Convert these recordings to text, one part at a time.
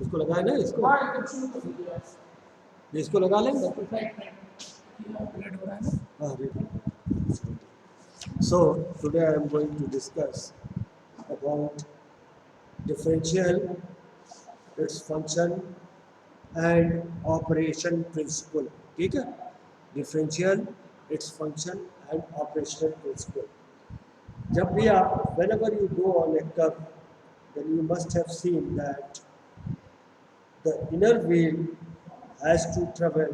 इसको लगाए ना, इसको इसको लगा लेंगे। हाँ, so today I am going to discuss about differential, its function and operation principle. ठीक है, differential, its function and operational principle. जब भी आप whenever you go on a curve, then you must have seen that the inner wheel has to travel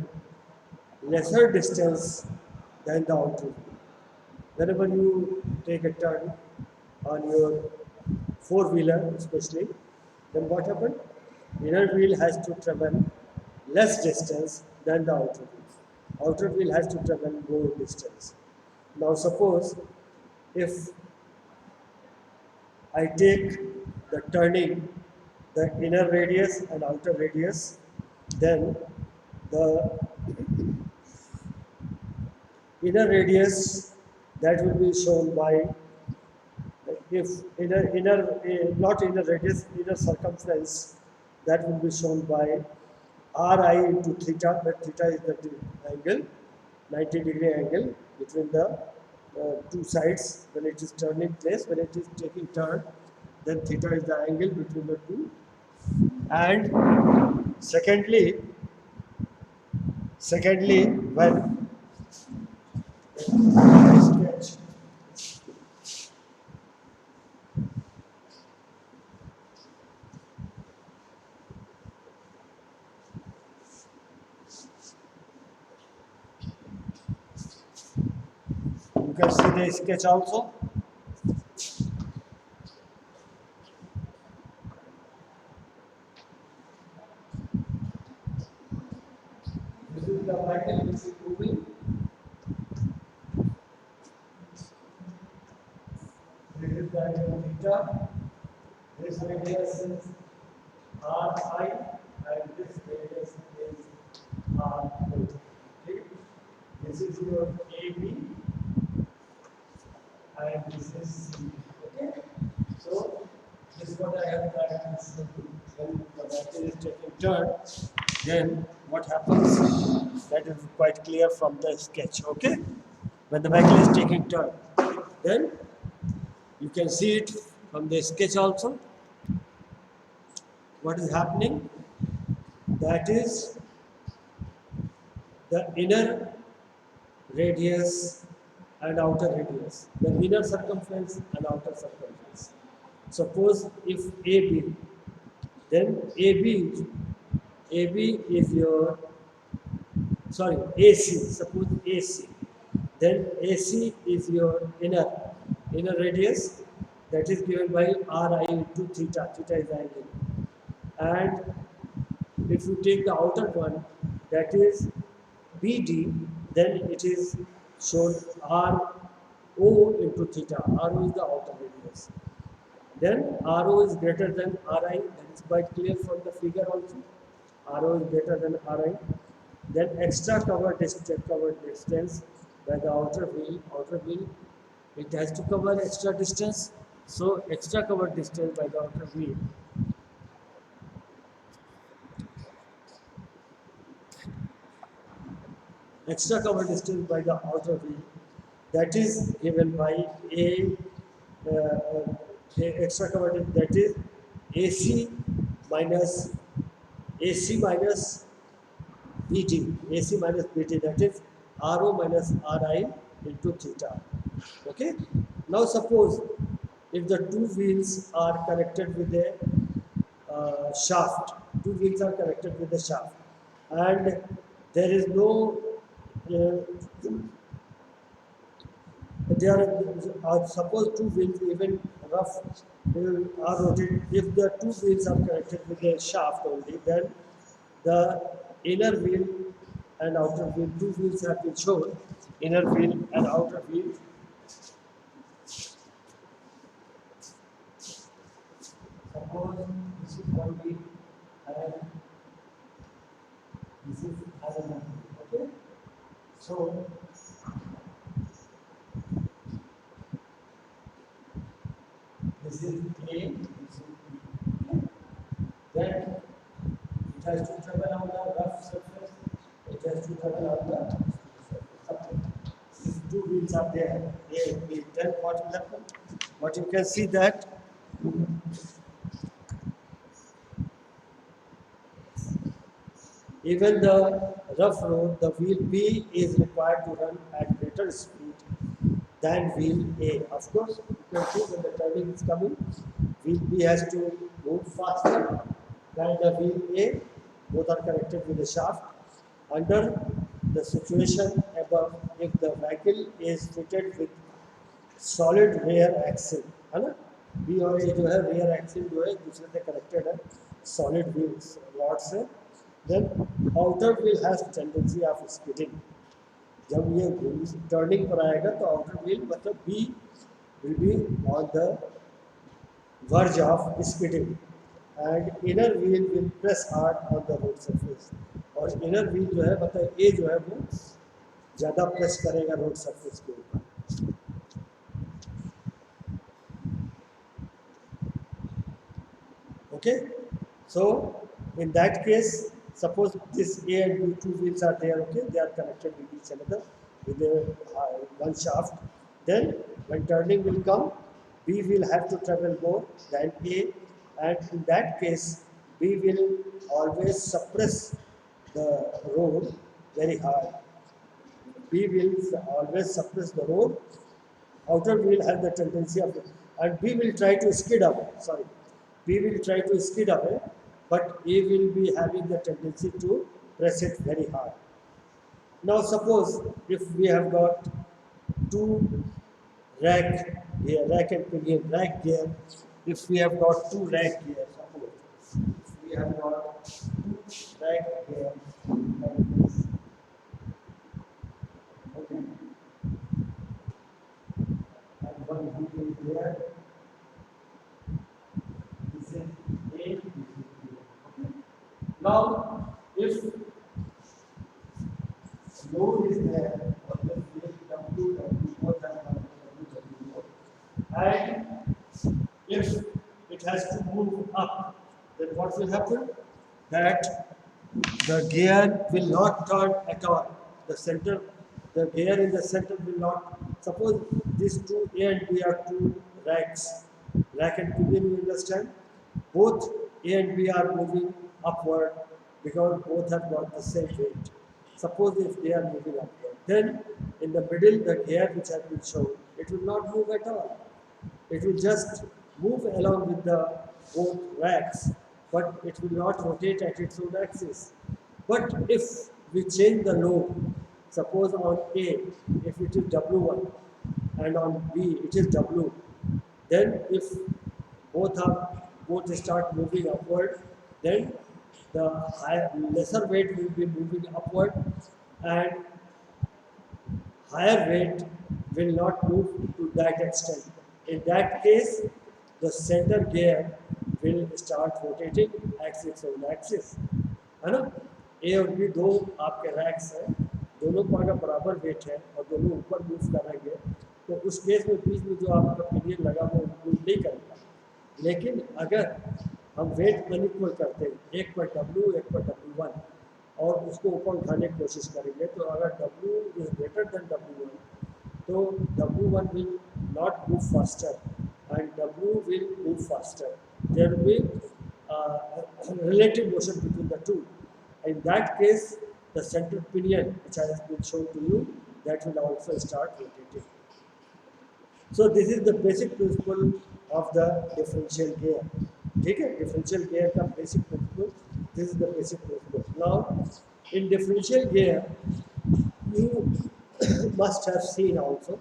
lesser distance than the outer wheel. Whenever you take a turn on your four-wheeler especially, then what happened? Inner wheel has to travel less distance than the outer wheel. Outer wheel has to travel more distance. Now suppose if I take the turning, the inner radius and outer radius, then the inner radius that will be shown by, if not inner radius, inner circumference, that will be shown by Ri into theta, where theta is the angle, 90-degree angle between the two sides when it is turning place. When it is taking turn, then theta is the angle between the two. And secondly, when sketch you can see the sketch also. This is the cycle which is moving. This is the angle theta. This radius is Ri and this radius is R. Okay. This is your AB and this is C. Okay. So this is what I have tried to show you. When the vehicle is taking turn, then what happens? That is quite clear from the sketch. Okay. When the vehicle is taking turn, then you can see it from the sketch also. What is happening? That is the inner radius and outer radius, the inner circumference and outer circumference. Suppose if AB, then AB is your, sorry, AC, suppose AC, then AC is your inner radius, that is given by Ri into theta, theta is the angle. And if you take the outer one, that is BD, then it is shown RO into theta. RO is the outer radius. Then RO is greater than Ri, that is quite clear from the figure also. RO is greater than Ri. Then extra covered distance by the outer wheel, it has to cover extra distance. So extra covered distance by the outer wheel, extra cover distance by the outer wheel, that is given by extra cover distance, that is AC minus BT, that is RO minus Ri into theta. Okay. Now suppose if the two wheels are connected with a shaft, and there is no suppose two wheels even rough are rotated. If the two wheels are connected with a shaft only, then the inner wheel and outer wheel, two wheels have been shown, inner wheel and outer wheel. Suppose this is one wheel and this is another wheel. Okay. So this is A, this is B. Okay. Then has to travel on the rough surface, it has to travel on the surface. If two wheels are there, A and B, then what will happen? But you can see that even the rough road, the wheel B is required to run at greater speed than wheel A. Of course, you can see when the turning is coming, wheel B has to move faster than the wheel A. Both are connected with the shaft. Under the situation above, if the vehicle is fitted with solid rear axle, है ना? B और A जो है rear axle जो है दूसरे से connected है solid wheels rod से, then outer wheel has tendency of skidding. जब ये टर्निंग पर आएगा तो आउटर व्हील मतलब be will be on the verge of skidding and inner wheel will press hard on the road surface. और inner wheel जो है मतलब ए जो है वो ज़्यादा प्रेस करेगा रोड सरफेस के ऊपर. Okay, so in that case, suppose this A and B two wheels are there. Okay, they are connected with each another with one shaft. Then when turning will come, B will have to travel more than A, and in that case, B will always suppress the road very hard. B will always suppress the road. Outer wheel has the tendency of, and B will try to skid away. Sorry, B will try to skid away, but A will be having the tendency to press it very hard. Now suppose if we have got two rack gear, rack and pinion, rack gear. If we have got two rack gears, suppose if we have got two rack gears like this. Okay. And one wheel is there. This is A, this is B. Okay. Now, if load is there, or this is W, both have W, and if it has to move up, then what will happen? That the gear will not turn at all. The gear in the center will not. Suppose these two A and B are two racks, rack and pinion. You understand? Both A and B are moving upward because both have got the same weight. Suppose if they are moving upward, then in the middle the gear which has been shown, it will not move at all. It will just move along with the both racks, but it will not rotate at its own axis. But if we change the load, suppose on A, if it is W1 and on B it is W, then if both start moving upward, then the lesser weight will be moving upward and higher weight will not move to that extent. In that case, the center gear will start rotating at its own axis. है ना? ए और B दो आपके racks हैं, दोनों का अगर बराबर वेट है और दोनों ऊपर मूव करेंगे तो उस केस में बीच में जो आपका पिनियन लगा वो मूव नहीं करेगा. लेकिन अगर हम वेट अनइक्वल करते हैं, एक पर W एक पर W1 और उसको ऊपर उठाने की कोशिश करेंगे, तो अगर W is greater than W1 तो W1 will not move faster and W will move faster. There will be relative motion between the two. In that case, the center pinion, which has been shown to you, that will also start rotating. So this is the basic principle of the differential gear. ठीक है? Differential gear का basic principle. This is the basic principle. Now, in differential gear, you must have seen also.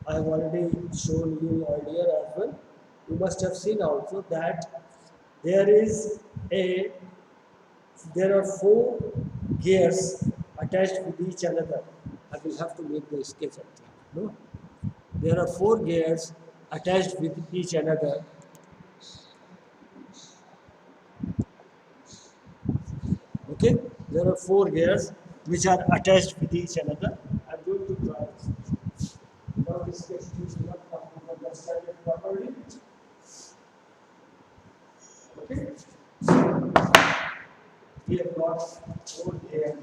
I have already shown you earlier as well. You must have seen also that there are four gears attached with each another. I will have to make the sketch of that. No, there are four gears attached with each another. Okay, there are four gears which are attached with each another. I'm going to draw this. Now this sketch is not understand it properly. Okay. we have got four gears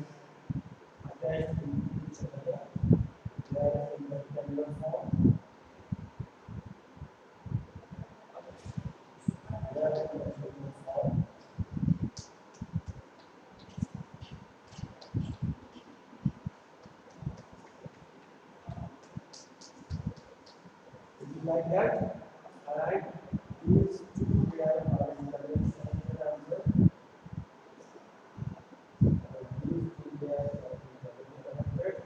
attached to each other. They are in the rectangular form. They are in the rectangular form. Is it like that? And these two gears are in the left center as well. These two gears are connected.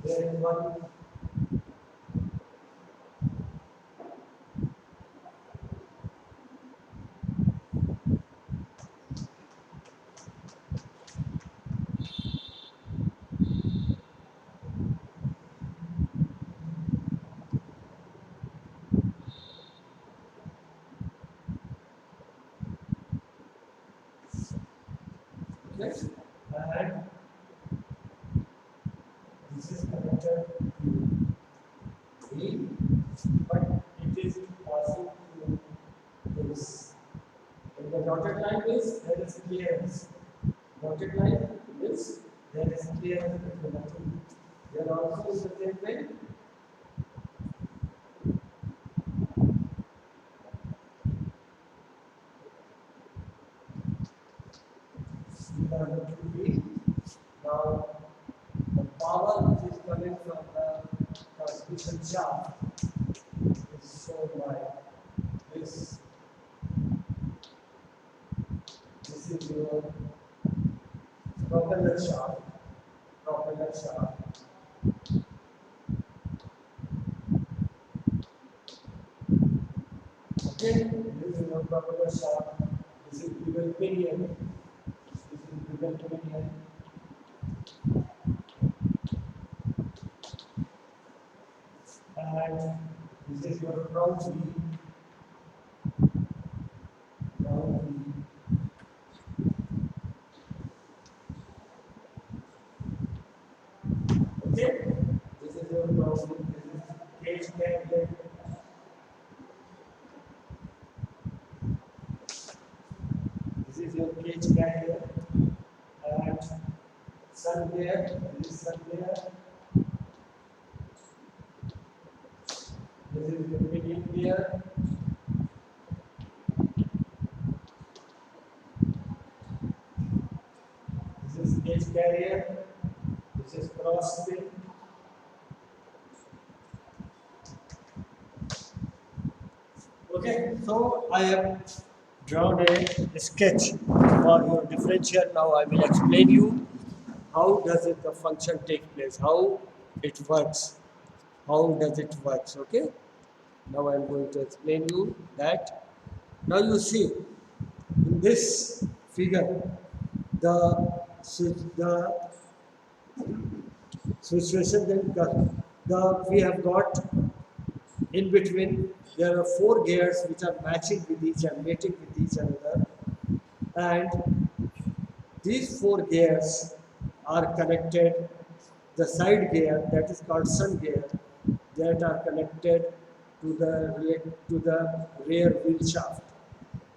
There is one yes, and this is connected to B, but it is passing through this. In the dotted line is there is clearance. Dotted line is there is clearance between the two. There also is the same way. These are the two B. Now the power which is coming from the transmission shaft is shown by this. This is your propeller shaft. Propeller shaft. Okay, this is your propeller shaft. This is bevel pinion. This is bevel pinion. And this is your crown wheel. Crown wheel. Okay, this is your crown wheel. This is cage carrier. This is your cage carrier. And sun gear. This is sun gear. This is the pinion gear. This is cage carrier. This is cross spin. Okay, so I have drawn a sketch for your differential. Now I will explain you how does it the function take place, how it works, how does it works. Okay. Now I am going to explain you that. Now you see in this figure the situation that we have got in between there are four gears which are matching with each other, mating with each other, and these four gears are connected. The side gear that is called sun gear that are connected to the rear wheel shaft.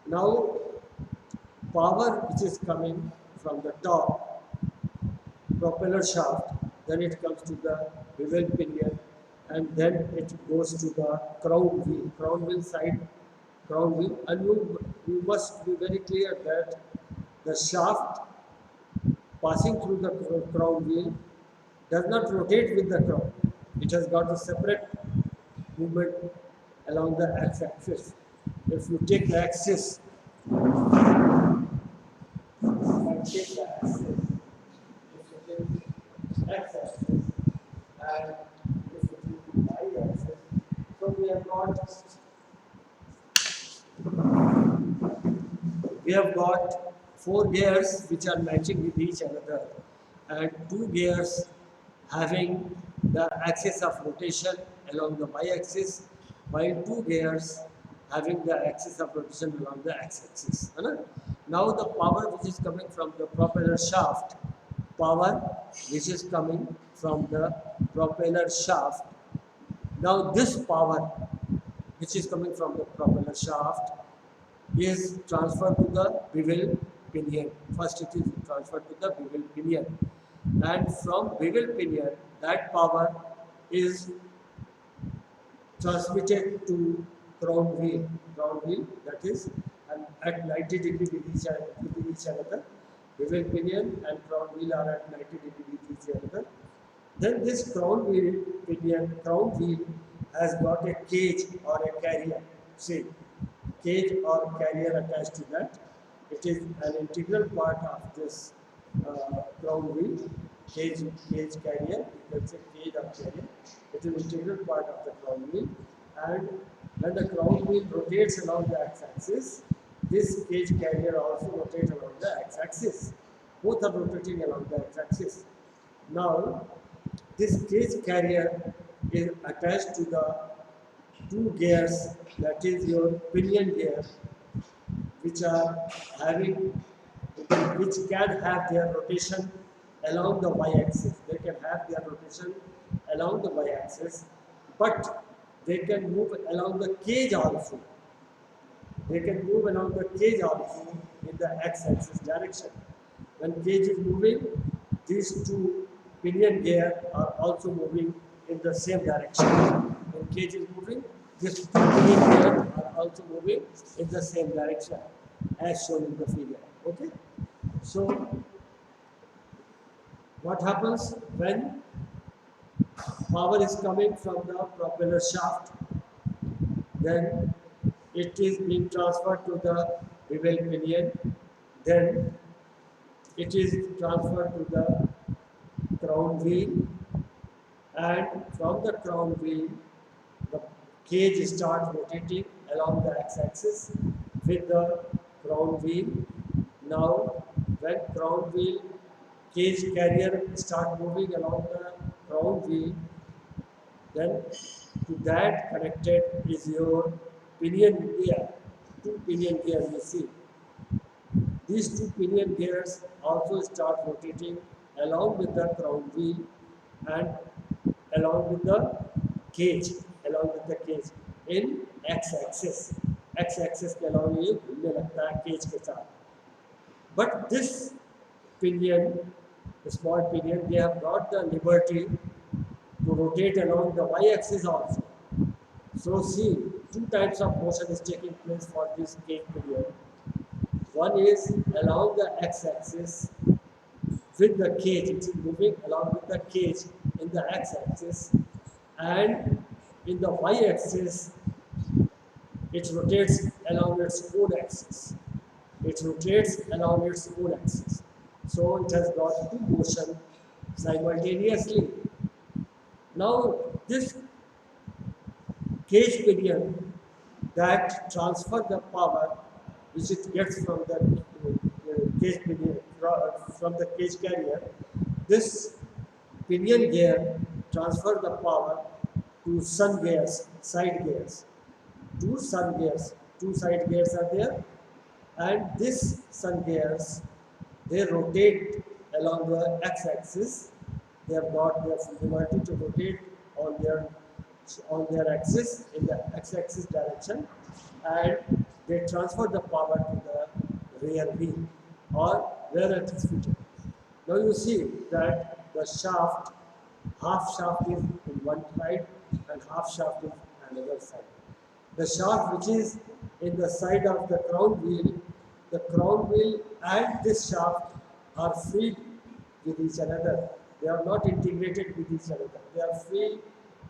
Now power which is coming from the top propeller shaft, then it comes to the bevel pinion, and then it goes to the crown wheel side, crown wheel, and you must be very clear that the shaft passing through the crown wheel does not rotate with the crown. It has got a separate movement along the x-axis. If you take the axis, x-axis, and if you take y-axis, so we have got four gears which are matching with each other, and two gears having the axis of rotation along the y-axis, while two gears having the axis of rotation along the x-axis. Now the power which is coming from the propeller shaft, now this power which is coming from the propeller shaft is transferred to the bevel pinion. First it is transferred to the bevel pinion, and from bevel pinion that power is transmitted to crown wheel. Crown wheel, that is at 90 degree with each other. Bevel pinion and crown wheel are at 90 degree with each other. Then this crown wheel has got a cage or a carrier. See, cage or carrier attached to that. It is an integral part of this crown wheel. Cage carrier, you can say cage or carrier. It is integral part of the crown wheel. And when the crown wheel rotates along the x-axis, this cage carrier also rotates along the x-axis. Both are rotating along the x-axis. Now, this cage carrier is attached to the two gears, that is your pinion gear, which are having, which can have their rotation along the y-axis. They can have their rotation along the y-axis, but they can move along the cage also. They can move along the cage also in the x-axis direction. When cage is moving, these two pinion gear are also moving in the same direction. When cage is moving, these two pinion gear are also moving in the same direction as shown in the figure. Okay? So, what happens when power is coming from the propeller shaft? Then it is being transferred to the bevel pinion. Then it is transferred to the crown wheel, and from the crown wheel the cage starts rotating along the x-axis with the crown wheel. Now when crown wheel cage carrier start moving along the crown wheel, then to that connected is your pinion gear, two pinion gear you see. These two pinion gears also start rotating along with the crown wheel and along with the cage, in x-axis. X-axis के अलावा ये घूमने लगता है cage के साथ. But this pinion, the small pinion, they have got the liberty to rotate along the y-axis also. So see, two types of motion is taking place for this cage pinion. One is along the x-axis with the cage, it is moving along with the cage in the x-axis, and in the y-axis it rotates along its own axis. It rotates along its own axis. So it has got two motion simultaneously. Now this cage pinion that transfer the power which it gets from the cage pinion, from the cage carrier, this pinion gear transfer the power to sun gears, side gears. Two side gears are there, and this sun gears, they rotate along the x-axis. They have got their liberty to rotate on their axis in the x-axis direction, and they transfer the power to the rear wheel or where it is fitted. Now you see that the shaft, half shaft is in one side and half shaft is another side. The shaft which is in the side of the crown wheel and this shaft are free with each other. They are not integrated with each other. They are free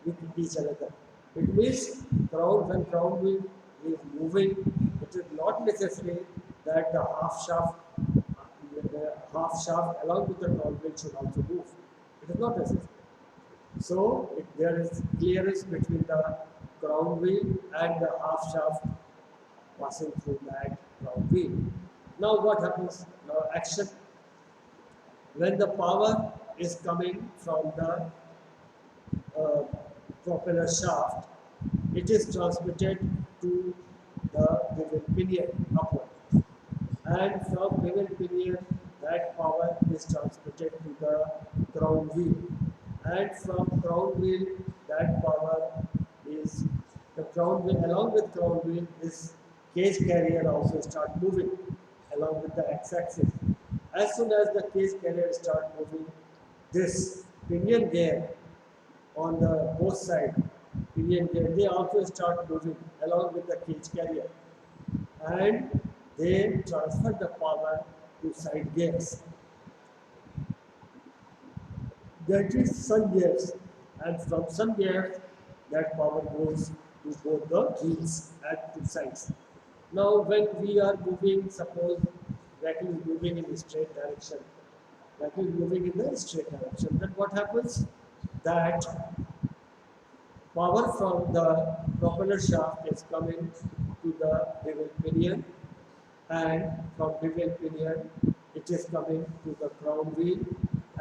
with each other. It means when crown wheel is moving, it is not necessary that the half shaft along with the crown wheel should also move. It is not necessary. So there is clearance between the crown wheel and the half shaft passing through that crown wheel. Now what happens? Now action. When the power is coming from the propeller shaft, it is transmitted to the bevel pinion upward, and from bevel pinion that power is transmitted to the crown wheel, and from crown wheel that power is along with crown wheel this cage carrier also start moving along with the x-axis. As soon as the cage carrier start moving, this pinion gear on the both side, pinion gear, they also start moving along with the cage carrier, and they transfer the power to side gears. That is sun gears, and from sun gears that power goes to both the wheels at two sides. Now when we are moving, suppose vehicle is moving in a straight direction, vehicle is moving in the straight direction, then what happens? That power from the propeller shaft is coming to the bevel pinion, and from bevel pinion it is coming to the crown wheel,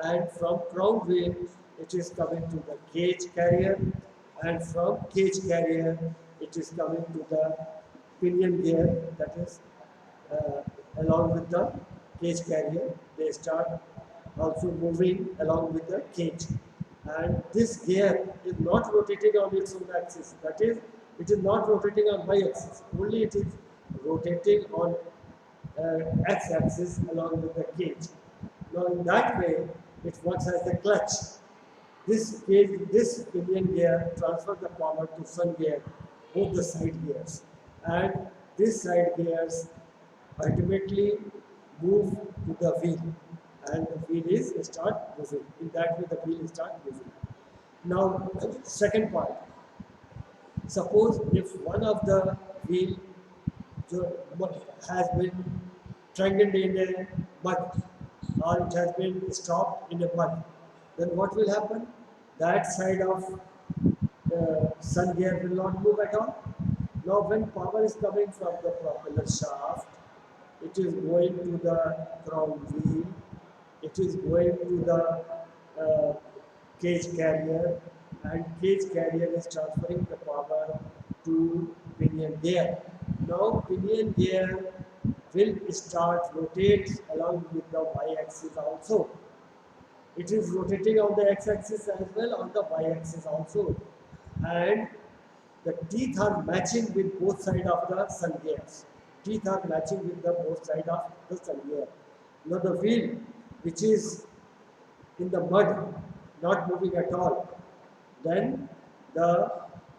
and from crown wheel it is coming to the cage carrier, and from cage carrier it is coming to the pinion gear, that is uh, along with the cage carrier. They start also moving along with the cage, and this gear is not rotating on its own axis, that is, it is not rotating on y axis, only it is rotating on x-axis along with the cage. Now in that way, it works as the clutch. This pinion gear transfers the power to sun gear, both the side gears, and these side gears ultimately move to the wheel, and the wheel is start moving. In that way, the wheel start moving. Now, second part. Suppose if one of the wheel has been strangled in a mud, or it has been stopped in a mud, then what will happen? That side of sun gear will not move at all. Now when power is coming from the propeller shaft, it is going to the crown wheel, it is going to the cage carrier, and cage carrier is transferring the power to pinion gear. Now pinion gear will start rotate along with the y-axis also. It is rotating on the x-axis as well, on the y-axis also, and the teeth are matching with both sides of the sun gears. Teeth are matching with the both sides of the sun gear. Now the wheel, which is in the mud, not moving at all, then the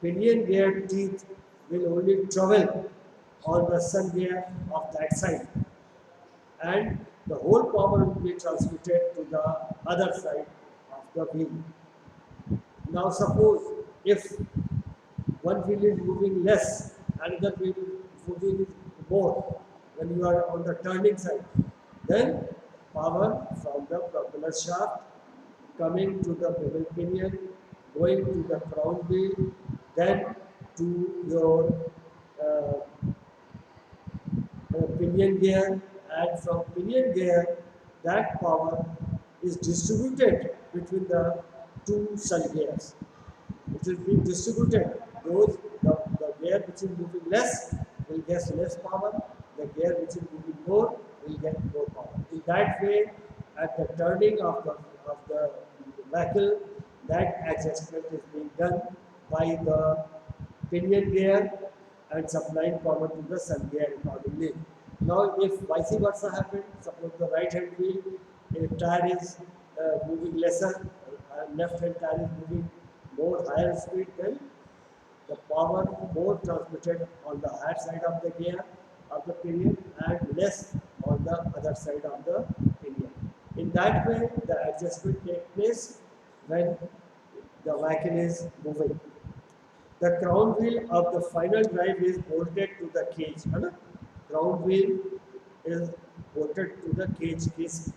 pinion gear teeth will only travel on the sun gear of that side, and the whole power will be transmitted to the other side of the wheel. Now suppose if one wheel is moving less, another wheel is moving more when you are on the turning side, then power from the propeller shaft coming to the bevel pinion, going to the crown wheel, then to your uh, pinion gear, and from pinion gear that power is distributed between the two sun gears. It is being distributed. The gear which is moving less will get less power, the gear which is moving more will get more power. In that way, at the turning of the vehicle, that adjustment is being done by the pinion gear and supplying power to the sun gear accordingly. Now, if vice versa happens, suppose the right hand wheel, a tire is moving lesser, left hand tire is moving more higher speed, then the power more transmitted on the higher side of the gear of the pinion and less on the other side of the pinion. In that way, the adjustment takes place when the vehicle is moving. The crown wheel of the final drive is bolted to the cage. है ना? Crown wheel is bolted to the cage.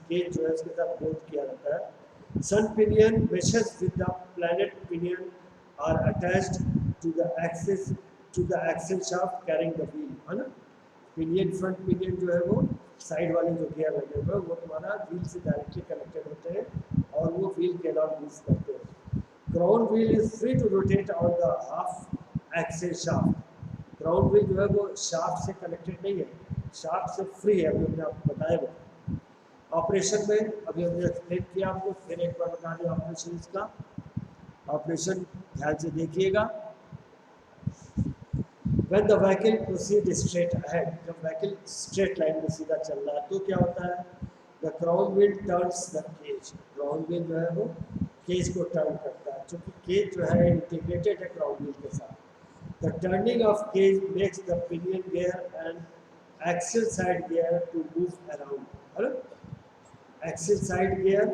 Cage जो है उसके साथ bolt किया रहता है. Sun pinion meshes with the planet pinion are attached to the axle shaft carrying the wheel. है ना? Pinion front pinion जो है वो साइड वाले जो गियर लगे हुए हैं वो तुम्हारा व्हील से डायरेक्टली कनेक्टेड होते हैं और वो व्हील के अलावा मूव करते हैं. Crown wheel is free to rotate on the half axle shaft. Crown wheel जो है वो shaft से connected नहीं है, shaft से free है. अभी हमने आपको बताया वो ऑपरेशन में, अभी हमने एक्सप्लेन किया आपको, फिर एक बार बता दें ऑपरेशन इसका. ऑपरेशन ध्यान से देखिएगा. When the vehicle proceed straight ahead, जब vehicle straight line में सीधा चल रहा है तो क्या होता है, the crown wheel turns the cage, crown wheel जो है वो केज को टर्न करता है, क्योंकि केज जो है इंटीग्रेटेड है crown wheel के साथ. The turning of cage makes the pinion gear and axial side gear to move around. है ना, axial side gear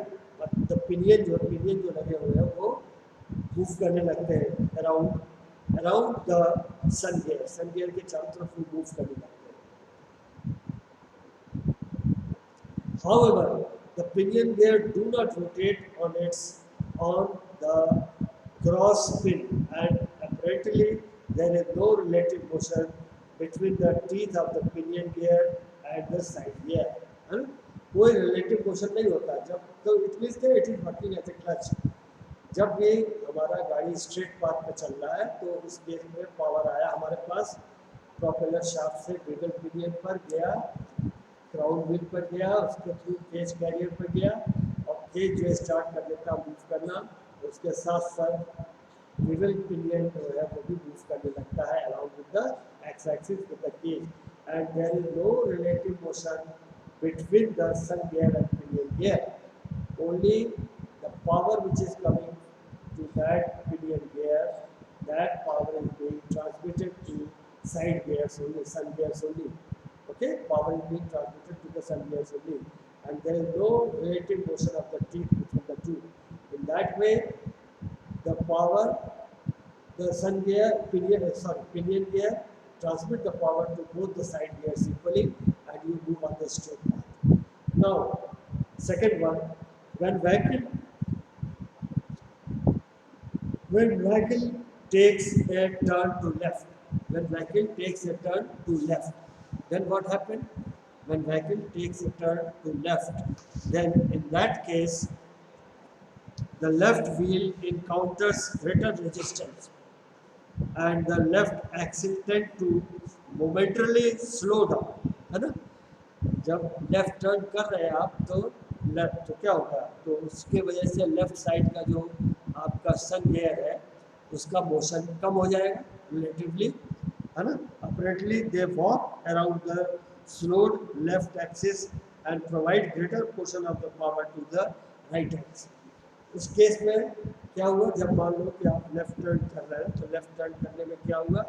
the pinion जो लगे हुए हैं वो मूव करने लगते हैं अराउंड द सन गियर के चारों तरफ वो मूव करने लगते हैं. However, the pinion gear do not rotate on the cross pin, and apparently there is no relative motion between the teeth of the pinion gear and the side gear. है ना, कोई रिलेटिव मोशन नहीं होता जब, तो it means it is working as a clutch. जब भी हमारा गाड़ी स्ट्रेट पाथ पे चल रहा है तो इस केस में पावर आया हमारे पास, प्रोपेलर शाफ्ट से बिगल पिनियन पर गया, क्राउन व्हील पर गया, उसके थ्रू केज कैरियर पर गया, और केज जो स्टार्ट कर देता मूव करना, उसके साथ साथ बिगल पिनियन जो है वो भी मूव करने लगता है around with the X axis with the cage, and there is no relative motion between the sun gear and pinion gear. Only the power which is coming to that pinion gear, that power is being transmitted to side gears only, sun gears only. Okay, power is being transmitted to the sun gears only, and there is no relative motion of the teeth between the two. In that way, the power, the sun gear, pinion gear transmit the power to both the side gears equally, and you move on the straight path. Now, second one, when vehicle takes a turn to left, then what happened? When vehicle takes a turn to left, then in that case, the left wheel encounters greater resistance, and the left axle tend to momentarily slow down. है ना, जब left turn कर रहे हैं आप तो left, तो क्या होगा, तो उसके वजह से लेफ्ट साइड का जो आपका सन गियर है उसका मोशन कम हो जाएगा रिलेटिवली, है ना. Apparently they walk around the slowed left axis and provide greater portion of the power to the right axis. उस केस में क्या हुआ, जब मान लो कि आप लेफ्ट टर्न कर रहे हैं तो लेफ्ट टर्न करने में क्या हुआ,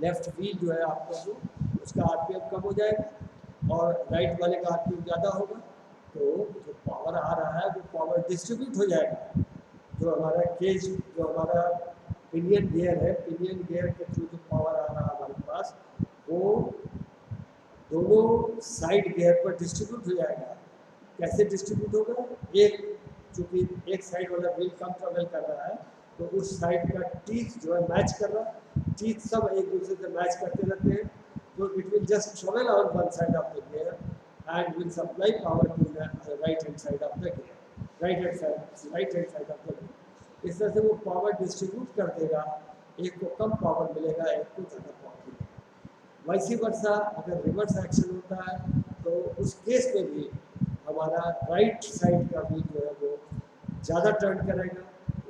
लेफ्ट व्हील जो है आपका वो उसका आरपीएम कम हो जाएगा और राइट वाले का आरपीएम ज़्यादा होगा, तो जो पावर आ रहा है वो पावर डिस्ट्रीब्यूट हो जाएगा. जो हमारा केज, जो हमारा पिनियन गियर है, पिनियन गियर के थ्रू जो पावर आ रहा है हमारे पास वो दोनों साइड गियर पर डिस्ट्रीब्यूट हो जाएगा. कैसे डिस्ट्रीब्यूट होगा, एक चूँकि एक साइड वाला व्हील कम ट्रेवल कर रहा है तो उस साइड का टीथ जो है मैच कर रहा है, टीथ सब एक दूसरे से मैच करते रहते हैं, तो it will just travel on one side of the gear and will supply power to the right hand side of the gear, right hand side of the gear. इस तरह से वो पावर डिस्ट्रीब्यूट कर देगा, एक को कम पावर मिलेगा, एक को ज़्यादा पावर मिलेगा. वैसी वर्षा अगर रिवर्स एक्शन होता है तो उस केस में भी हमारा राइट साइड का व्हील जो है वो ज़्यादा टर्न करेगा,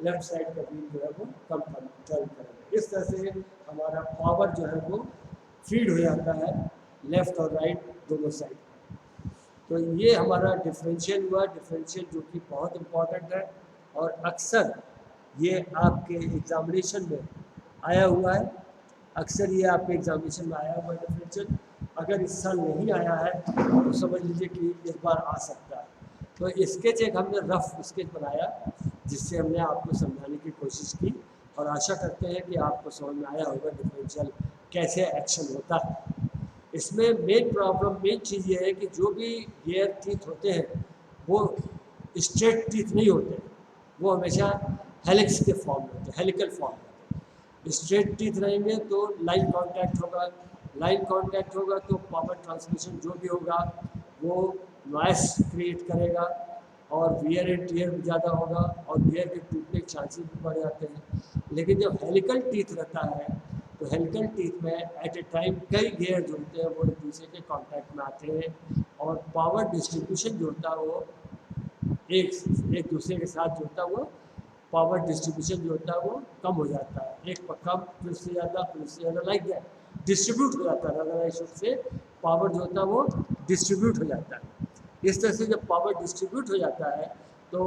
लेफ्ट साइड का व्हील जो है वो कम टर्न करेगा. इस तरह से हमारा पावर जो है वो फीड हो जाता है लेफ्ट और राइट दोनों साइड. तो ये हमारा डिफरेंशियल हुआ, डिफरेंशियल जो कि बहुत इम्पॉर्टेंट है और अक्सर ये आपके एग्जामिनेशन में आया हुआ है, अक्सर ये आपके एग्जामिनेशन में आया हुआ है डिफरेंशियल. अगर इस साल नहीं आया है तो समझ लीजिए कि इस बार आ सकता है. तो स्केच एक हमने रफ स्केच बनाया जिससे हमने आपको समझाने की कोशिश की और आशा करते हैं कि आपको समझ में आया होगा डिफरेंशियल कैसे एक्शन होता है. इसमें मेन प्रॉब्लम, मेन चीज़ ये है कि जो भी गियर टीथ होते हैं वो स्ट्रेट टीथ नहीं होते, वो हमेशा हेलिक्स के फॉर्म में होते हैं, हेलिकल फॉर्म में. स्ट्रेट टीथ रहेंगे तो लाइन कांटेक्ट होगा, लाइन कांटेक्ट होगा तो पावर ट्रांसमिशन जो भी होगा वो नॉइस क्रिएट करेगा और वियर एंड टियर भी ज़्यादा होगा और गियर के टूटने के चांसेस भी बढ़ जाते हैं. लेकिन जब हेलिकल टीथ रहता है तो हेलिकल टीथ में एट ए टाइम कई गियर जो होते हैं वो एक दूसरे के कांटेक्ट में आते हैं और पावर डिस्ट्रीब्यूशन जो होता है वो एक दूसरे के साथ जो होता है वो पावर डिस्ट्रीब्यूशन जो होता है वो कम हो जाता है, एक पर कम फिर उससे ज़्यादा फिर उससे ज़्यादा लाइक दैट. डिस्ट्रीब्यूट हो जाता है, अगर आई शुड से पावर जो होता है वो डिस्ट्रीब्यूट हो जाता है। इस तरह से जब पावर डिस्ट्रीब्यूट हो जाता है तो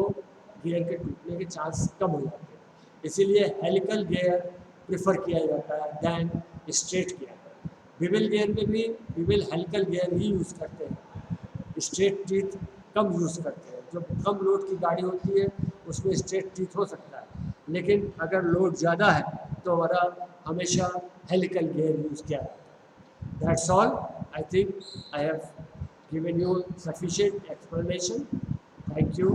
गियर के टूटने के चांस कम हो जाते हैं। इसीलिए हेलिकल गियर प्रेफर किया जाता है than straight gear. Bevel gear में भी विवेल हेलिकल गियर ही यूज़ करते हैं, स्ट्रेट टीथ कम यूज़ करते हैं। जो कम लोड की गाड़ी होती है उसमें स्ट्रेट टीथ हो सकता है, लेकिन अगर लोड ज़्यादा है तो हमारा हमेशा हेलिकल गियर यूज़ किया जाता है। That's all. I think I have given you sufficient explanation. Thank you.